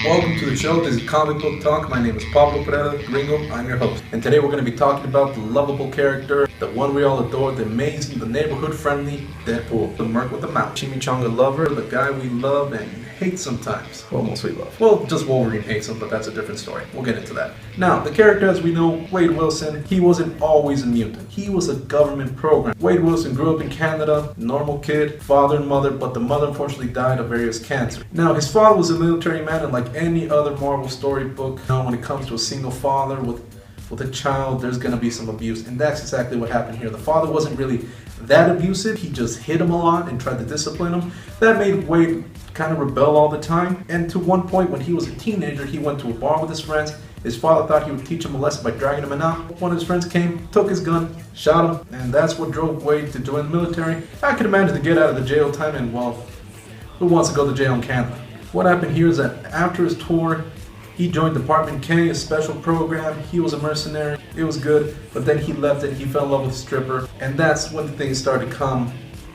Welcome to the show. This is Comic Book Talk. My name is Pablo Pereira, Gringo. I'm your host. And today we're going to be talking about the lovable character, the one we all adore, the amazing, the neighborhood-friendly Deadpool, the merc with the mouth, chimichanga lover, the guy we love and hate sometimes. Well, mostly love. Well, just Wolverine hates him, but that's a different story. We'll get into that. Now, the character, as we know, Wade Wilson, he wasn't always a mutant. He was a government program. Wade Wilson grew up in Canada, normal kid, father and mother, but the mother unfortunately died of various cancer. Now, his father was a military man, and like any other Marvel storybook, when it comes to a single father with a child, there's going to be some abuse, and that's exactly what happened here. The father wasn't really that abusive. He just hit him a lot and tried to discipline him. That made Wade kind of rebel all the time, and to one point when he was a teenager, he went to a bar with his friends. His father thought he would teach him a lesson by dragging him out. One of his friends came, took his gun, shot him, and that's what drove Wade to join the military. I could imagine to get out of the jail time, and well, who wants to go to jail in Canada? What happened here is that after his tour, he joined Department K, a special program. He was a mercenary. It was good, but then he left it. He fell in love with a stripper, and that's when things started to come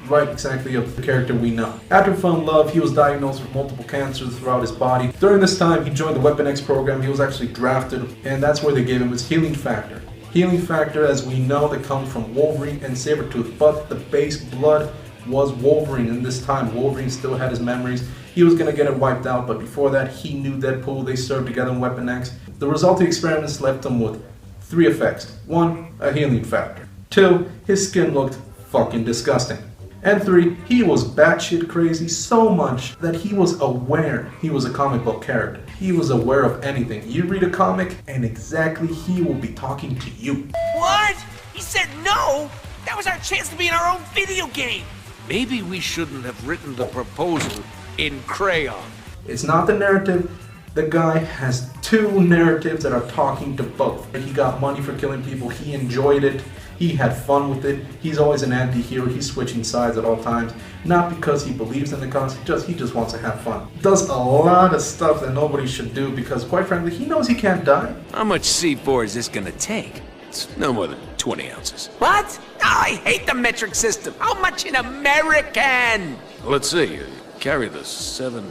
right exactly of the character we know. After he fell in love, he was diagnosed with multiple cancers throughout his body. During this time, he joined the Weapon X program. He was actually drafted, and that's where they gave him his healing factor. Healing factor, as we know, that comes from Wolverine and Sabretooth, but the base blood was Wolverine. In this time, Wolverine still had his memories. He was going to get it wiped out, but before that, he knew Deadpool. They served together in Weapon X. The resulting experiments left him with 3 effects. 1, a healing factor. 2, his skin looked fucking disgusting. And 3, he was batshit crazy so much that he was aware he was a comic book character. He was aware of anything. You read a comic, and exactly he will be talking to you. What? He said no? That was our chance to be in our own video game. Maybe we shouldn't have written the proposal in crayon. It's not the narrative. The guy has 2 narratives that are talking to both. He got money for killing people. He enjoyed it. He had fun with it. He's always an anti-hero. He's switching sides at all times. Not because he believes in the cause, he just wants to have fun. Does a lot of stuff that nobody should do because, quite frankly, he knows he can't die. How much C4 is this gonna take? It's no more than 20 ounces. What? Oh, I hate the metric system. How much in American? Let's see. Carry the 7...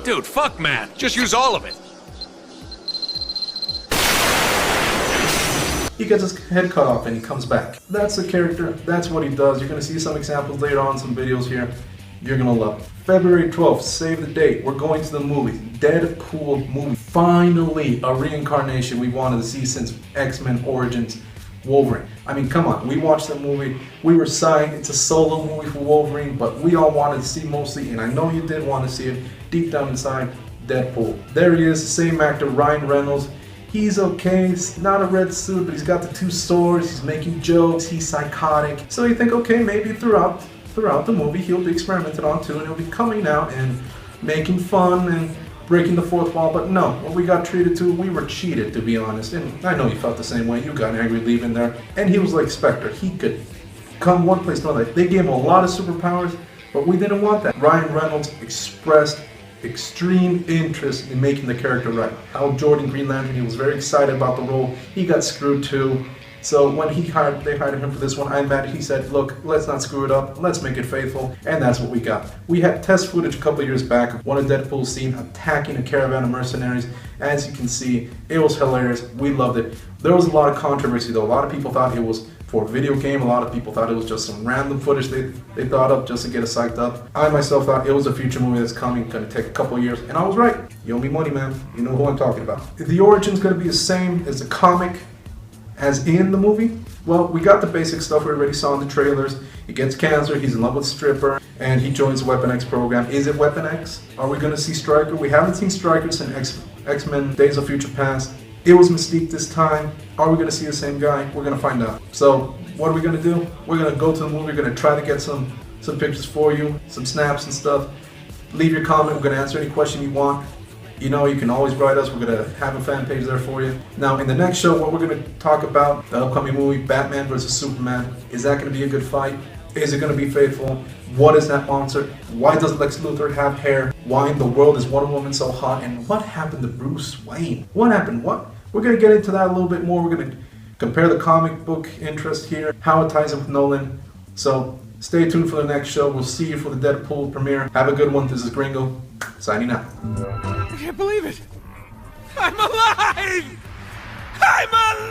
Dude, fuck math. Just use all of it. He gets his head cut off and he comes back. That's the character. That's what he does. You're going to see some examples later on, some videos here. You're going to love it. February 12th, save the date. We're going to the movies. Deadpool movie. Finally, a reincarnation we wanted to see since X-Men Origins Wolverine. I mean, come on. We watched the movie. We were psyched. It's a solo movie for Wolverine, but we all wanted to see mostly, and I know you did want to see it, deep down inside, Deadpool. There he is, the same actor, Ryan Reynolds. He's okay. It's not a red suit, but he's got the 2 swords. He's making jokes. He's psychotic. So you think, okay, maybe throughout the movie, he'll be experimented on too, and he'll be coming out and making fun and breaking the 4th wall. But no, what we got treated to, we were cheated, to be honest. And I know you felt the same way. You got angry leaving there. And he was like Spectre. He could come one place to another. They gave him a lot of superpowers, but we didn't want that. Ryan Reynolds expressed extreme interest in making the character right. Hal Jordan, Green Lantern, he was very excited about the role. He got screwed too. So when they hired him for this one, I imagine he said, look, let's not screw it up, let's make it faithful, and that's what we got. We had test footage a couple years back of one of Deadpool's scene attacking a caravan of mercenaries. As you can see, it was hilarious. We loved it. There was a lot of controversy though. A lot of people thought it was for a video game. A lot of people thought it was just some random footage they thought up just to get us psyched up. I myself thought it was a future movie that's coming, going to take a couple of years, and I was right. You owe me money, man. You know who I'm talking about. The origin's going to be the same as the comic as in the movie. Well, we got the basic stuff we already saw in the trailers. He gets cancer, he's in love with a stripper, and he joins the Weapon X program. Is it Weapon X? Are we going to see Styker? We haven't seen Styker since X-Men Days of Future Past. It was Mystique this time. Are we going to see the same guy? We're going to find out. So, what are we going to do? We're going to go to the movie. We're going to try to get some pictures for you, some snaps and stuff. Leave your comment. We're going to answer any question you want. You know, you can always write us. We're going to have a fan page there for you. Now, in the next show, what we're going to talk about, the upcoming movie, Batman vs. Superman. Is that going to be a good fight? Is it going to be faithful? What is that monster? Why does Lex Luthor have hair? Why in the world is Wonder Woman so hot? And what happened to Bruce Wayne? What happened? What? We're going to get into that a little bit more. We're going to compare the comic book interest here, how it ties in with Nolan. So stay tuned for the next show. We'll see you for the Deadpool premiere. Have a good one. This is Gringo. Signing out. I can't believe it. I'm alive! I'm alive!